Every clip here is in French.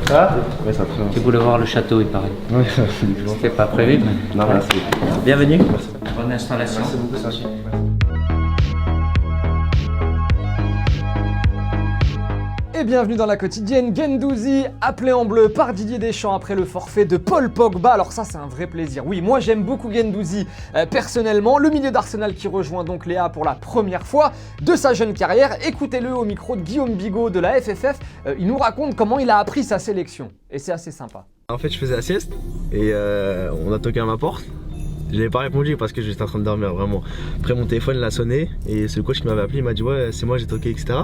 Ça Ouais, ça va. Tu voulais voir le château, il paraît. Ouais, C'était pas prévu, mais... Non, merci. Bienvenue. Bonne installation. Merci beaucoup, Sachi. Et bienvenue dans la quotidienne. Guendouzi, appelé en bleu par Didier Deschamps après le forfait de Paul Pogba. Alors ça, c'est un vrai plaisir. Oui, moi j'aime beaucoup Guendouzi personnellement. Le milieu d'Arsenal qui rejoint donc Léa pour la première fois de sa jeune carrière. Écoutez-le au micro de Guillaume Bigot de la FFF. Il nous raconte comment il a appris sa sélection. Et c'est assez sympa. En fait, je faisais la sieste et on a toqué à ma porte. Je n'avais pas répondu parce que j'étais en train de dormir vraiment. Après mon téléphone l'a sonné et c'est le coach qui m'avait appelé, il m'a dit ouais c'est moi, j'ai toqué, etc.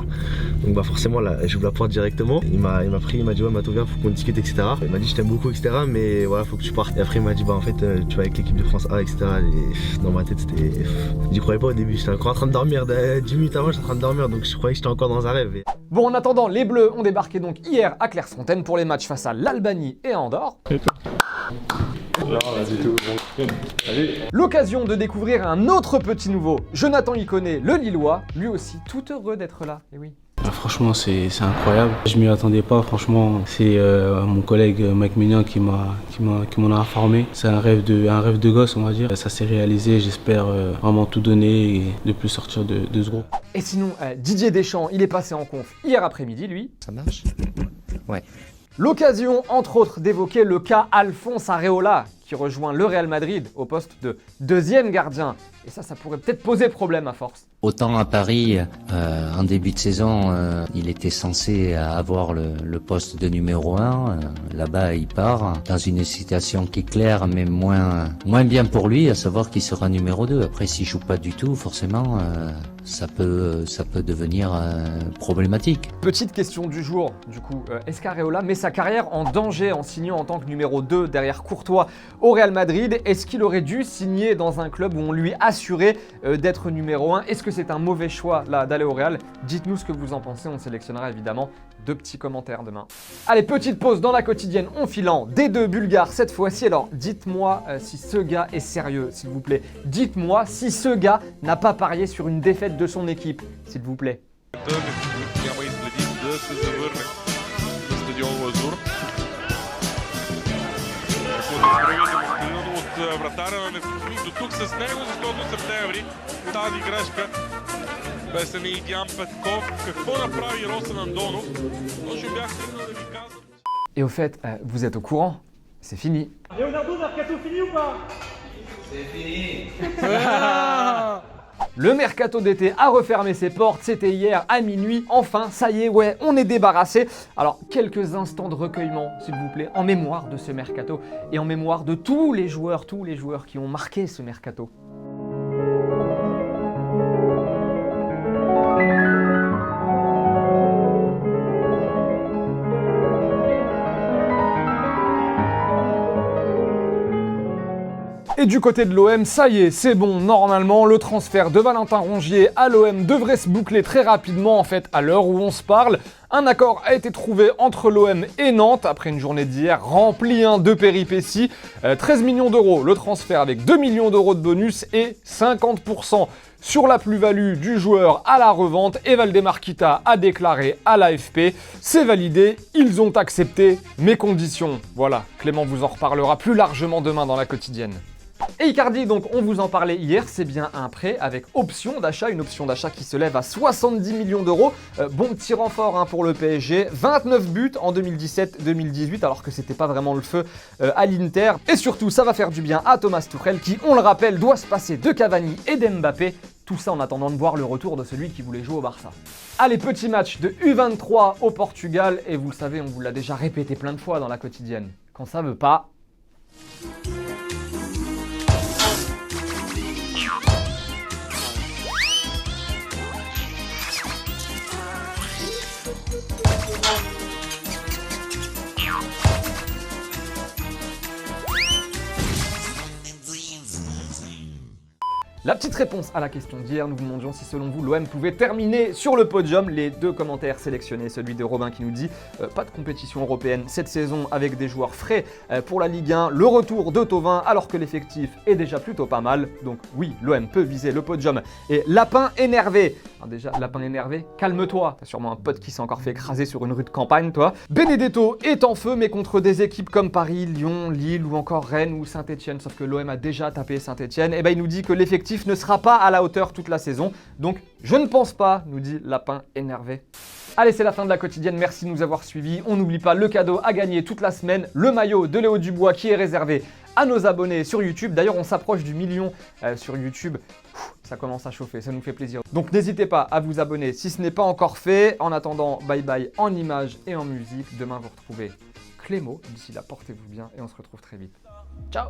Donc bah forcément là j'ouvre la porte directement. Il m'a pris, il m'a dit ouais Mato viens, faut qu'on discute, etc. Il m'a dit je t'aime beaucoup, etc. Mais voilà faut que tu partes. Et après il m'a dit bah en fait tu vas avec l'équipe de France A, etc. Et dans ma tête c'était... J'y croyais pas au début, j'étais encore en train de dormir. 10 minutes avant j'étais en train de dormir donc je croyais que j'étais encore dans un rêve. Bon, en attendant, les Bleus ont débarqué donc hier à Clairefontaine pour les matchs face à l'Albanie et à Andorre. Non, vas-y tout. Bon. Allez. L'occasion de découvrir un autre petit nouveau. Jonathan Iconé, le Lillois, lui aussi tout heureux d'être là. Et oui. Franchement, c'est incroyable. Je m'y attendais pas, franchement. C'est mon collègue Mike Mignon qui m'en a informé. C'est un rêve de gosse, on va dire. Ça s'est réalisé, j'espère vraiment tout donner et de plus sortir de ce groupe. Et sinon, Didier Deschamps, il est passé en conf hier après-midi, lui. Ça marche? Ouais. L'occasion, entre autres, d'évoquer le cas Alphonse Areola, qui rejoint le Real Madrid au poste de deuxième gardien. Et ça pourrait peut-être poser problème à force. Autant à Paris, en début de saison, il était censé avoir le poste de numéro 1. Là-bas, il part dans une situation qui est claire, mais moins bien pour lui, à savoir qu'il sera numéro 2. Après, s'il joue pas du tout, forcément, ça peut devenir problématique. Petite question du jour, du coup, est-ce qu'Areola met sa carrière en danger en signant en tant que numéro 2 derrière Courtois au Real Madrid? Est-ce qu'il aurait dû signer dans un club où on lui assurait d'être numéro 1? Est-ce que c'est un mauvais choix là d'aller au Real? Dites-nous ce que vous en pensez, on sélectionnera évidemment 2 petits commentaires demain. Allez, petite pause dans la quotidienne, on filant des 2 bulgares cette fois-ci. Alors dites-moi si ce gars est sérieux, s'il vous plaît. Dites-moi si ce gars n'a pas parié sur une défaite de son équipe, s'il vous plaît. Et au fait, vous êtes au courant? C'est fini. Leonardo, mercato fini ou pas? C'est fini. Le mercato d'été a refermé ses portes, c'était hier à minuit. Enfin, ça y est, ouais, on est débarrassé. Alors, quelques instants de recueillement, s'il vous plaît, en mémoire de ce mercato et en mémoire de tous les joueurs qui ont marqué ce mercato. Et du côté de l'OM, ça y est, c'est bon, normalement, le transfert de Valentin Rongier à l'OM devrait se boucler très rapidement, en fait, à l'heure où on se parle. Un accord a été trouvé entre l'OM et Nantes, après une journée d'hier remplie de péripéties. 13 millions d'euros le transfert avec 2 millions d'euros de bonus et 50% sur la plus-value du joueur à la revente. Et Valdemar Kita a déclaré à l'AFP, c'est validé, ils ont accepté mes conditions. Voilà, Clément vous en reparlera plus largement demain dans la quotidienne. Et Icardi, donc on vous en parlait hier, c'est bien un prêt avec option d'achat, une option d'achat qui se lève à 70 millions d'euros. Bon petit renfort pour le PSG, 29 buts en 2017-2018 alors que c'était pas vraiment le feu à l'Inter. Et surtout ça va faire du bien à Thomas Tuchel qui, on le rappelle, doit se passer de Cavani et d'Mbappé. Tout ça en attendant de voir le retour de celui qui voulait jouer au Barça. Allez, petit match de U23 au Portugal et vous le savez, on vous l'a déjà répété plein de fois dans la quotidienne. Quand ça veut pas... La petite réponse à la question d'hier, nous vous demandions si selon vous l'OM pouvait terminer sur le podium. Les deux commentaires sélectionnés, celui de Robin qui nous dit pas de compétition européenne cette saison avec des joueurs frais pour la Ligue 1, le retour de Thauvin alors que l'effectif est déjà plutôt pas mal. Donc oui, l'OM peut viser le podium. Et Lapin énervé. Alors déjà, Lapin énervé, calme-toi. T'as sûrement un pote qui s'est encore fait écraser sur une rue de campagne, toi. Benedetto est en feu, mais contre des équipes comme Paris, Lyon, Lille ou encore Rennes ou Saint-Etienne. Sauf que l'OM a déjà tapé Saint-Etienne. Et ben il nous dit que l'effectif ne sera pas à la hauteur toute la saison. Donc je ne pense pas, nous dit Lapin énervé. Allez, c'est la fin de la quotidienne, merci de nous avoir suivis. On n'oublie pas le cadeau à gagner toute la semaine, le maillot de Léo Dubois qui est réservé à nos abonnés sur YouTube. D'ailleurs, on s'approche du million sur YouTube. Ça commence à chauffer, ça nous fait plaisir. Donc n'hésitez pas à vous abonner si ce n'est pas encore fait. En attendant, bye bye en images et en musique. Demain, vous retrouvez Clémo. D'ici là, portez-vous bien et on se retrouve très vite. Ciao.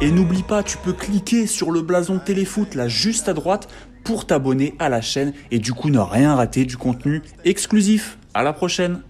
Et n'oublie pas, tu peux cliquer sur le blason Téléfoot là juste à droite pour t'abonner à la chaîne et du coup ne rien rater du contenu exclusif. À la prochaine!